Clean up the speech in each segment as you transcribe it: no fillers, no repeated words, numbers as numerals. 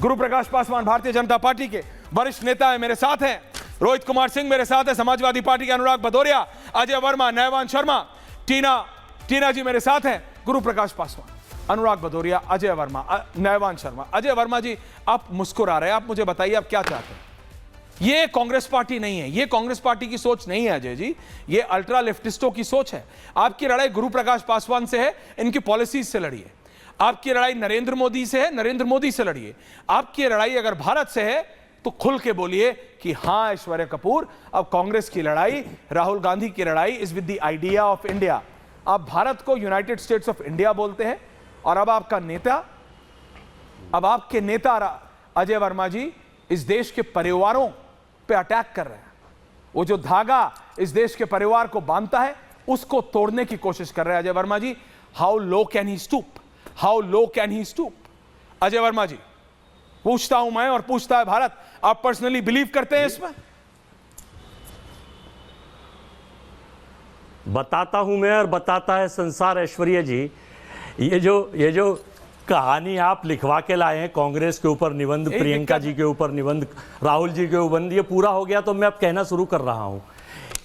गुरु Prakash Paswan Bharatiya Janata party के वरिष्ठ नेता है, मेरे साथ हैं। रोहित कुमार सिंह मेरे साथ है, समाजवादी पार्टी के अनुराग भदौरिया, अजय वर्मा, नयवान शर्मा, टीना जी मेरे साथ हैं। गुरु प्रकाश पासवान, अनुराग भदौरिया, अजय वर्मा, नयवान शर्मा। अजय वर्मा जी, आप मुस्कुरा रहे हैं, आप मुझे बताइए आप क्या चाहते हैं? ये कांग्रेस पार्टी नहीं है, ये कांग्रेस पार्टी की सोच नहीं है अजय जी, ये अल्ट्रा लेफ्टिस्टों की सोच है। आपकी लड़ाई गुरु प्रकाश पासवान से है, इनकी पॉलिसीज से लड़िए। आपकी लड़ाई नरेंद्र मोदी से है, नरेंद्र मोदी से लड़िए। आपकी लड़ाई अगर भारत से है तो खुल के बोलिए कि हां ऐश्वर्या कपूर, अब कांग्रेस की लड़ाई, राहुल गांधी की लड़ाई is with the idea of India. आप भारत को यूनाइटेड स्टेट्स ऑफ इंडिया बोलते हैं और अब आपके नेता अजय वर्मा जी इस देश के परिवारों पे अटैक कर रहे हैं। वो जो धागा इस देश के परिवार को बांधता है उसको तोड़ने की कोशिश कर रहे हैं Ajay Verma ji. How low can he stoop, how low can he stoop? Ajay Verma ji, पूछता हूं मैं और पूछता है भारत, आप पर्सनली बिलीव करते हैं इसमें? बताता हूं मैं और बताता है संसार। ऐश्वर्या जी, ये जो कहानी आप लिखवा के लाए हैं, कांग्रेस के ऊपर निबंध, प्रियंका जी के ऊपर निबंध, राहुल जी के ऊपर, ये पूरा हो गया तो मैं अब कहना शुरू कर रहा हूं।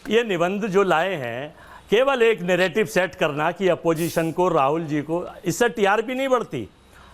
ये निबंध जो लाए हैं केवल एक नैरेटिव सेट करना कि अपोजिशन को, राहुल जी को, इससे टीआरपी नहीं बढ़ती।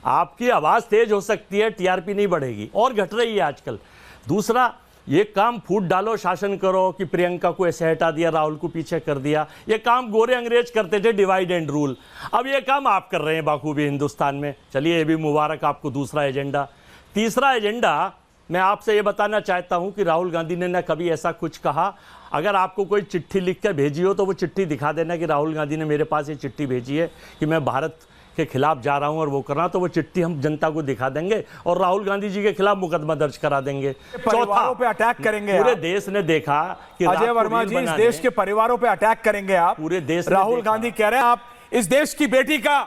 आपकी आवाज़ तेज हो सकती है, टीआरपी नहीं बढ़ेगी और घट रही है आजकल। दूसरा, ये काम फूट डालो, शासन करो कि प्रियंका को ऐसे हटा दिया, राहुल को पीछे कर दिया। ये काम गोरे अंग्रेज करते थे, डिवाइड एंड रूल। अब ये काम आप कर रहे हैं बाखूबी हिंदुस्तान में। चलिए, ये भी मुबारक आपको, दूसरा एजेंडा। तीसरा एजेंडा, मैं आपसे ये बताना चाहता हूं कि राहुल गांधी ने ना कभी ऐसा कुछ कहा। अगर आपको कोई चिट्ठी लिख के भेजी हो तो वो चिट्ठी दिखा देना कि राहुल गांधी ने मेरे पास ये चिट्ठी भेजी है कि मैं भारत के खिलाफ जा रहा हूं और वो करना, तो वो चिट्ठी हम जनता को दिखा देंगे और राहुल गांधी जी के खिलाफ मुकदमा दर्ज करा देंगे। चौथा पे अटैक करेंगे। पूरे देश ने देखा कि अजय वर्मा जी, इस देश के परिवारों पे अटैक करेंगे आप। पूरे देश, राहुल गांधी कह रहे हैं आप इस देश की बेटी का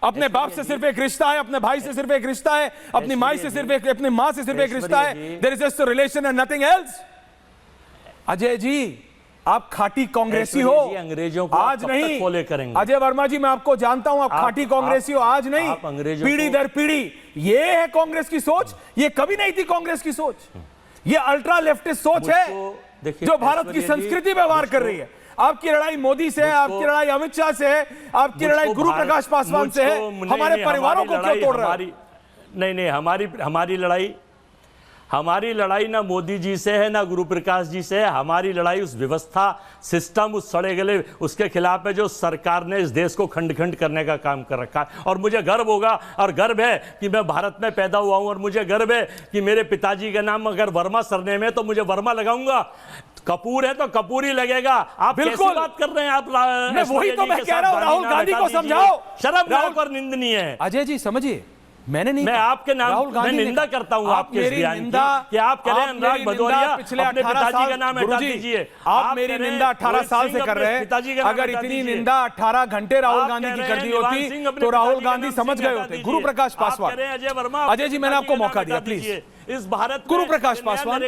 अपने बाप से सिर्फ एक रिश्ता है, अपने भाई से सिर्फ एक रिश्ता है, अपनी माँ से सिर्फ एक, अपनी माँ से सिर्फ एक रिश्ता है। There is just a relation and nothing else. Ajay ji, आप खाटी कांग्रेसी हो, अंग्रेजों को आज नहीं फॉलो करेंगे। अजय वर्मा जी, मैं आपको जानता हूं, आप खाटी कांग्रेसी हो, आज नहीं, पीढ़ी दर पीढ़ी। ये है कांग्रेस की सोच, ये कभी नहीं थी कांग्रेस की सोच। ये अल्ट्रा लेफ्टिस्ट सोच है जो भारत की संस्कृति व्यवहार कर रही है। आपकी लड़ाई मोदी से है, आपकी लड़ाई अमित शाह से है, आपकी लड़ाई गुरु प्रकाश पासवान से है। हमारे परिवारों को क्यों तोड़ रहा है? नहीं, हमारी लड़ाई ना मोदी जी से है ना गुरु प्रकाश जी से है। हमारी लड़ाई उस व्यवस्था, सिस्टम, उस सड़े गले उसके खिलाफ है जो सरकार ने इस देश को खंड खंड करने का काम कर रखा है। और मुझे गर्व होगा और गर्व है कि मैं भारत में पैदा हुआ हूं और मुझे गर्व है कि मेरे पिताजी का नाम अगर वर्मा सरनेम है तो मुझे वर्मा लगाऊंगा, कपूर है तो कपूर ही लगेगा। आप कैसी बात कर रहे हैं? आप वही तो मैं कह रहा हूं, राहुल गांधी को समझाओ, शर्मनाक और निंदनीय है। अजय जी समझिए, मैंने नहीं, मैं आपके नाम मैं निंदा करता हूं आपके इस बयान की कि आप कह रहे हैं अनुराग भदौरिया अपने पिताजी का नाम हटा दीजिए। आप मेरी निंदा 18 साल से कर रहे हैं। अगर इतनी निंदा 18 घंटे राहुल गांधी की कर दी होती तो राहुल गांधी समझ गए होते। गुरु प्रकाश पासवान, अजय वर्मा, अजय जी मैंने आपको मौका दिया, प्लीज। इस भारत गुरु प्रकाश पासवान,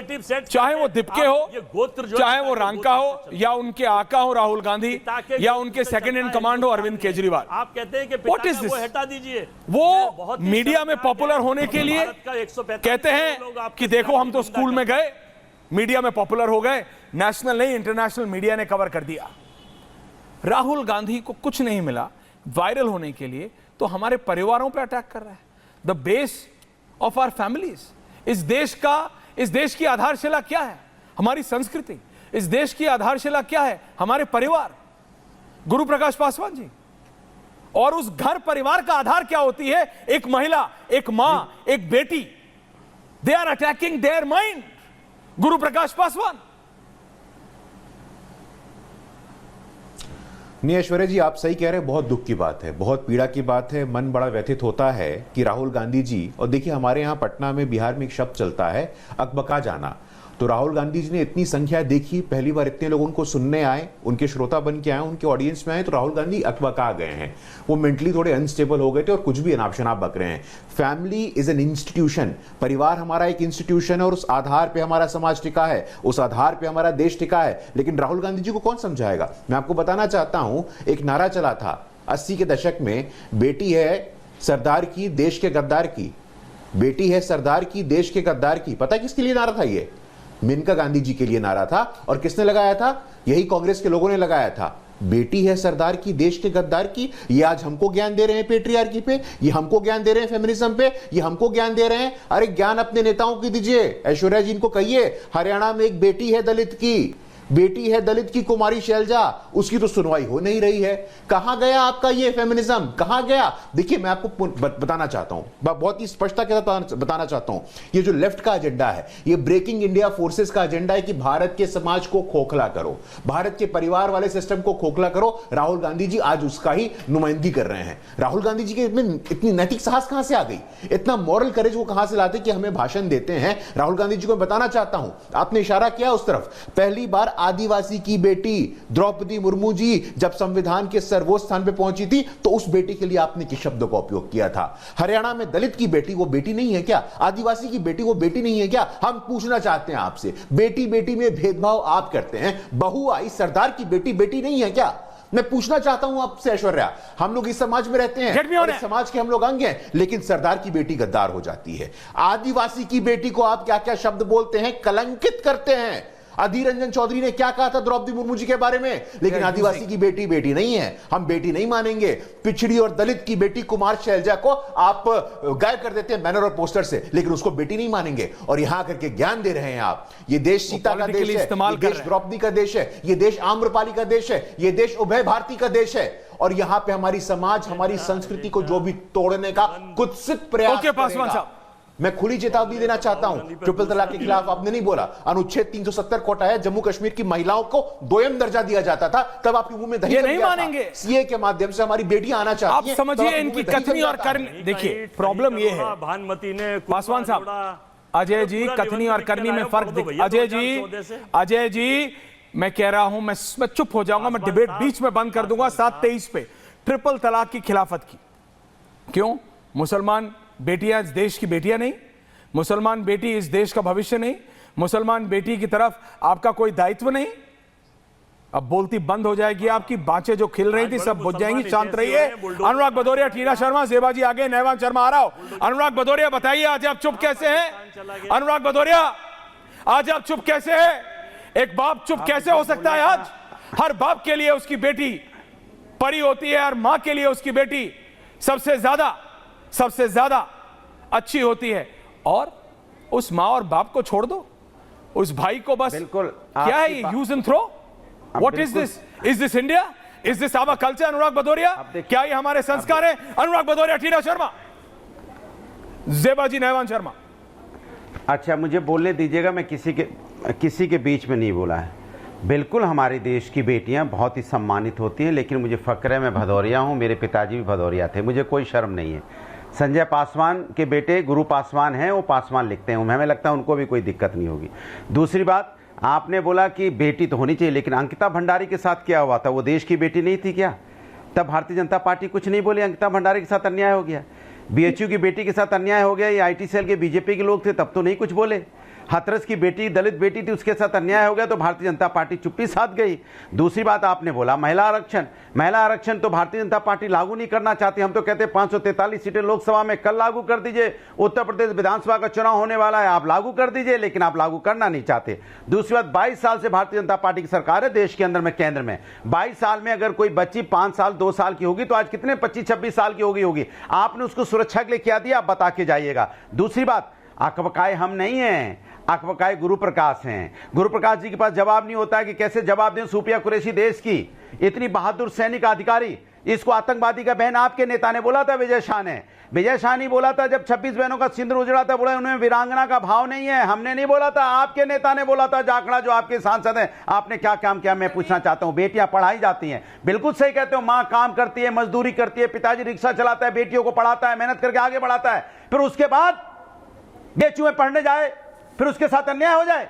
चाहे वो दिप्के हो, चाहे वो रांका हो, या उनके आका हो राहुल गांधी, या उनके सेकंड इन कमांड हो अरविंद केजरीवाल, आप कहते हैं कि व्हाट इज दिस? हटा दीजिए। वो मीडिया में पॉपुलर होने के लिए कहते हैं कि देखो हम तो स्कूल में गए, मीडिया में पॉपुलर हो गए, नेशनल नहीं इंटरनेशनल मीडिया ने कवर कर दिया। राहुल गांधी को कुछ नहीं मिला वायरल होने के लिए तो हमारे परिवारों पर अटैक कर रहा है। The base of our families, इस देश की आधारशिला क्या है? हमारी संस्कृति। इस देश की आधारशिला क्या है? हमारे परिवार। गुरु प्रकाश पासवान जी, और उस घर परिवार का आधार क्या होती है? एक महिला, एक मां, एक बेटी। They are attacking their mind. Guru Prakash Paswan. नहीं ऐश्वर्या जी, आप सही कह रहे हैं, बहुत दुख की बात है, बहुत पीड़ा की बात है। मन बड़ा व्यथित होता है कि राहुल गांधी जी, और देखिए हमारे यहाँ पटना में, बिहार में एक शब्द चलता है अकबका जाना। तो राहुल गांधी जी ने इतनी संख्या देखी, पहली बार इतने लोग उनको सुनने आए, उनके श्रोता बन के आए, उनके ऑडियंस में आए, तो राहुल गांधी अकबका गए हैं। वो मेंटली थोड़े अनस्टेबल हो गए थे और कुछ भी अनाप शनाप बक रहे हैं। फैमिली इज एन इंस्टीट्यूशन, परिवार हमारा एक इंस्टीट्यूशन है और उस आधार पे हमारा समाज टिका है, उस आधार पे हमारा देश टिका है। लेकिन राहुल गांधी जी को कौन समझाएगा? मैं आपको बताना चाहता हूं, एक नारा चला था 80 के दशक में, बेटी है सरदार की, देश के गद्दार की। बेटी है सरदार की, देश के गद्दार की। पता है किसके लिए नारा था ये? मेनका गांधी जी के लिए नारा था। और किसने लगाया था? यही कांग्रेस के लोगों ने लगाया था। बेटी है सरदार की, देश के गद्दार की। ये आज हमको ज्ञान दे रहे हैं पेट्रियार्की पे, ये हमको ज्ञान दे रहे हैं फेमिनिज्म पे, ये हमको ज्ञान दे रहे हैं। अरे ज्ञान अपने नेताओं की दीजिए। ऐश्वर्या जी इनको कहिए, हरियाणा में एक बेटी है दलित की, बेटी है दलित की, कुमारी शैलजा, उसकी तो सुनवाई हो नहीं रही है। कहां गया आपका ये फेमिनिज्म? कहां गया? देखिए मैं आपको बताना चाहता हूं, बहुत ही स्पष्टता के साथ बताना चाहता हूं, ये जो लेफ्ट का एजेंडा है, ये ब्रेकिंग इंडिया फोर्सेस का एजेंडा है कि भारत के समाज को खोखला करो, भारत के परिवार वाले सिस्टम को खोखला करो। राहुल गांधी जी आज उसका ही नुमाइंदगी कर रहे हैं। राहुल गांधी जी के इतनी नैतिक साहस कहां से आ गई, इतना मॉरल करेज वो कहां से लाते कि हमें भाषण देते हैं? राहुल गांधी जी को मैं बताना चाहता हूं, आपने इशारा किया उस तरफ, पहली बार आदिवासी की बेटी द्रौपदी मुर्मू जी जब संविधान के सर्वोच्च स्थान पे पहुंची थी तो उस बेटी के लिए आपने किस शब्द का उपयोग किया था? हरियाणा में दलित की बेटी वो बेटी नहीं है क्या? आदिवासी की बेटी वो बेटी नहीं है क्या? हम पूछना चाहते हैं आपसे, बेटी बेटी में भेदभाव आप करते हैं, बहू आई सरदार की बेटी बेटी नहीं है क्या? मैं पूछना चाहता हूं आपसे ऐश्वर्या, हम लोग इस समाज में रहते हैं और इस समाज के हम लोग अंग हैं, लेकिन सरदार की बेटी गद्दार हो जाती है। आदिवासी की बेटी को आप क्या क्या शब्द बोलते हैं, कलंकित करते हैं। अधीर रंजन चौधरी ने क्या कहा था द्रौपदी मुर्मू जी के बारे में? लेकिन आदिवासी की बेटी बेटी नहीं है, हम बेटी नहीं मानेंगे। पिछड़ी और दलित की बेटी कुमार शैलजा को आप गायब कर देते हैं बैनर और पोस्टर से, लेकिन उसको बेटी नहीं मानेंगे। और यहां करके ज्ञान दे रहे हैं आप, ये देश सीता का देश है, ये देश द्रौपदी का देश है, ये देश आम्रपाली का देश है, ये देश उभय भारती का देश है। और यहां पे हमारी समाज, हमारी संस्कृति को जो भी तोड़ने का कुत्सित प्रयास करेगा, मैं खुली चेतावनी देना चाहता हूं। ट्रिपल तलाक के खिलाफ आपने नहीं बोला, अनुच्छेद 370 को हटाया, जम्मू कश्मीर की महिलाओं को दोयम दर्जा दिया जाता था, तब आपके मुंह में दही नहीं मानेंगे। सीए के माध्यम से हमारी बेटियां आना चाहती हैं, आप समझिए इनकी कथनी और करनी। देखिए प्रॉब्लम ये है भानुमति ने, पासवान साहब, अजय जी, कथनी और करनी में फर्क। अजय जी मैं कह रहा हूं, मैं चुप हो जाऊंगा, मैं डिबेट बीच में बंद कर दूंगा 7:23 पे ट्रिपल तलाक की खिलाफत की। क्यों? मुसलमान बेटियां इस देश की बेटियां नहीं, मुसलमान बेटी इस देश का भविष्य नहीं, मुसलमान बेटी की तरफ आपका कोई दायित्व नहीं। अब बोलती बंद हो जाएगी, आपकी बाँचें जो खिल रही थी सब बुझ जाएंगी। शांत रहिए। अनुराग भदौरिया, टीना शर्मा, जेबा जी आगे, नैवान शर्मा आ रहा हो। अनुराग भदौरिया बताइए, आज आप चुप कैसे हैं? अनुराग भदौरिया, आज आप चुप कैसे हैं? एक बाप चुप कैसे हो सकता है? आज हर बाप के लिए उसकी बेटी परी होती है, हर मां के लिए उसकी बेटी सबसे ज्यादा अच्छी होती है। और उस मां और बाप को छोड़ दो, उस भाई को बस क्या है ये, use and throw? What is this? Is this India? Is this our culture? Anurag Bhadauria, क्या ये हमारे संस्कार है? अनुराग भदौरिया, टीना शर्मा, जेबाजी, नैवान शर्मा। अच्छा मुझे बोलने दीजिएगा, मैं किसी के बीच में नहीं बोला है। बिल्कुल हमारे देश की बेटियां बहुत ही सम्मानित होती हैं, लेकिन मुझे फ़क्र है मैं भदौरिया हूं, मेरे पिताजी भी भदौरिया थे, मुझे कोई शर्म नहीं है। संजय पासवान के बेटे गुरु पासवान हैं, वो पासवान लिखते हैं, हमें लगता है उनको भी कोई दिक्कत नहीं होगी। दूसरी बात, आपने बोला कि बेटी तो होनी चाहिए, लेकिन अंकिता भंडारी के साथ क्या हुआ था? वो देश की बेटी नहीं थी क्या? तब भारतीय जनता पार्टी कुछ नहीं बोली, अंकिता भंडारी के साथ अन्याय हो गया। बीएचयू की बेटी के साथ अन्याय हो गया, ये आईटी सेल के बीजेपी के लोग थे, तब तो नहीं कुछ बोले। हाथरस की बेटी दलित बेटी थी, उसके साथ अन्याय हो गया तो भारतीय जनता पार्टी चुप्पी साध गई। दूसरी बात आपने बोला महिला आरक्षण तो भारतीय जनता पार्टी लागू नहीं करना चाहती। हम तो कहते हैं 543 सीटें लोकसभा में कल लागू कर दीजिए, उत्तर प्रदेश विधानसभा का चुनाव होने वाला है, आप लागू कर दीजिए, लेकिन आप लागू करना नहीं चाहते। दूसरी बात, 22 साल से भारतीय जनता पार्टी की सरकार है देश के अंदर में, केंद्र में। 22 साल में अगर कोई बच्ची 5 साल 2 साल की होगी तो आज कितने 25-26 साल की होगी। आपने उसको सुरक्षा के लिए क्या दिया, आप बता के जाइएगा। दूसरी बात, अकबकाए हम नहीं हैं, अकबकाए गुरु प्रकाश हैं। गुरु प्रकाश जी के पास जवाब नहीं होता है कि कैसे जवाब दें सूफिया कुरैशी देश की इतनी बहादुर सैनिक अधिकारी। इसको आतंकवादी का बहन आपके नेता ने बोला था, विजय शाह ने। विजय शाह नहीं बोला था जब 26 बहनों का सिंदूर उजड़ा था, बोला उन्हें वीरांगना का भाव नहीं है, हमने नहीं बोला था, आपके नेता ने बोला था। जाखड़ा जो आपके सांसद हैं, आपने क्या काम किया मैं पूछना चाहता हूं। बेटियां पढ़ाई जाती हैं, बिल्कुल सही कहते हो, मां काम करती है, मजदूरी करती है, पिताजी रिक्शा चलाता है, बेटियों को पढ़ाता है, मेहनत करके आगे बढ़ाता है, फिर उसके बाद बेटियों में पढ़ने जाए, फिर उसके साथ अन्याय हो जाए।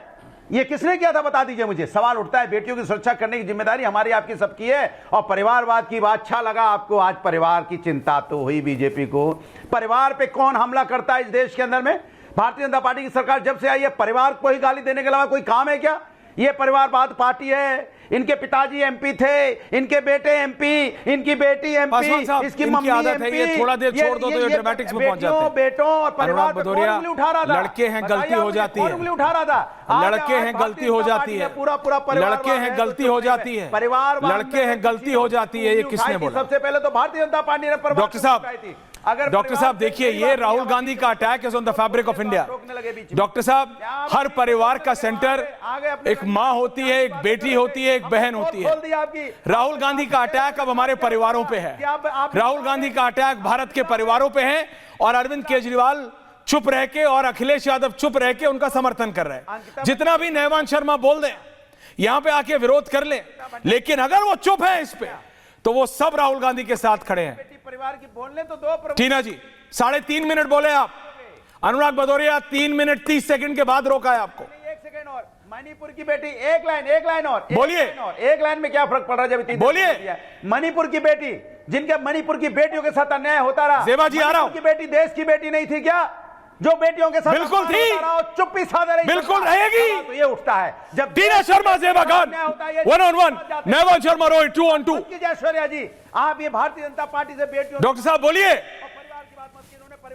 ये किसने किया था बता दीजिए मुझे। सवाल उठता है, बेटियों की सुरक्षा करने की जिम्मेदारी हमारी आपकी सबकी है। और परिवारवाद की बात, अच्छा लगा आपको, आज परिवार की चिंता तो हुई बीजेपी को। परिवार पे कौन हमला करता है इस देश के अंदर में? भारतीय जनता पार्टी की सरकार जब से आई है, परिवार को ही गाली देने के अलावा कोई काम है क्या? ये परिवारवाद पार्टी है, इनके पिताजी एमपी थे, इनके बेटे एमपी, इनकी बेटी पासवान साहब, एमपी, इसकी इनकी मम्मी आदत है, एमपी। ये थोड़ा देर छोड़ दो तो ये ड्रामेटिक्स में पहुंच जाते हैं। बेटों और परिवार अनुराग पे कौन भदौरिया, उंगली उठा रहा था? लड़के हैं, गलती हो जाती है। उंगली उठा रहा था? लड़के हैं, गलती हो जाती है। पूरा परिवार लड़के हैं, गलती हो जाती है। परिवार लड़के हैं, गलती हो जाती है। ये किसने बोला? सबसे पहले तो भारतीय जनता पार्टी ने डॉक्टर साहब, डॉक्टर साहब देखिए, ये राहुल गांधी का attack is on the fabric of India. Doctor साहब, हर परिवार का सेंटर एक मां होती है, एक बेटी होती है, एक बहन होती है। राहुल गांधी का अटैक अब हमारे परिवारों पे है। राहुल गांधी का अटैक भारत के परिवारों पे है और अरविंद केजरीवाल चुप रह के और अखिलेश यादव चुप रह के उनका समर्थन कर रहे हैं। जितना भी नैवान शर्मा बोल दें, यहां पे आके विरोध कर ले, लेकिन अगर वो चुप है इस पे, तो वो सब राहुल गांधी के साथ खड़े हैं। परिवार की बोलने तो दो। टीना जी 3.5 मिनट बोले आप। अनुराग भदौरिया 3 मिनट 30 सेकंड के बाद रोका है आपको। 1 सेकंड और। मणिपुर की बेटी, एक लाइन और बोलिए। एक लाइन में क्या फर्क पड़ रहा है? जब बोलिए। मणिपुर की बेटी, जिनके मणिपुर की बेटियों के साथ अन्याय होता रहा, जेबा जी आ रहा हूं। की बेटी देश की बेटी नहीं थी क्या? जो बेटियों के साथ बिल्कुल थी, चुप्पी साधे रही, बिल्कुल रहेगी। तो ये उठता है जब टीना शर्मा, जेबा खान 1-on-1, नैवान शर्मा रोहित 2-on-2। ऐश्वर्या जी, आप ये भारतीय जनता पार्टी से बेटियों। डॉक्टर साहब बोलिए।